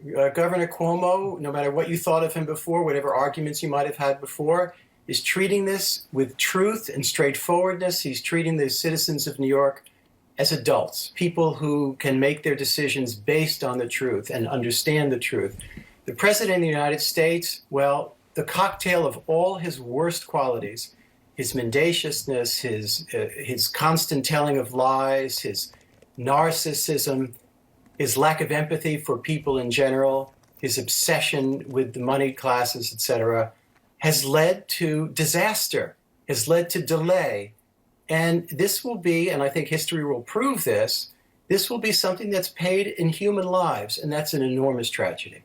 Governor Cuomo, no matter what you thought of him before, whatever arguments you might have had before, is treating this with truth and straightforwardness. He's treating the citizens of New York as adults, people who can make their decisions based on the truth and understand the truth. The President of the United States, well, the cocktail of all his worst qualities, his mendaciousness, his constant telling of lies, his narcissism, his lack of empathy for people in general, his obsession with the moneyed classes, etc., has led to disaster, has led to delay. And this will be, and I think history will prove this, this will be something that's paid in human lives, and that's an enormous tragedy.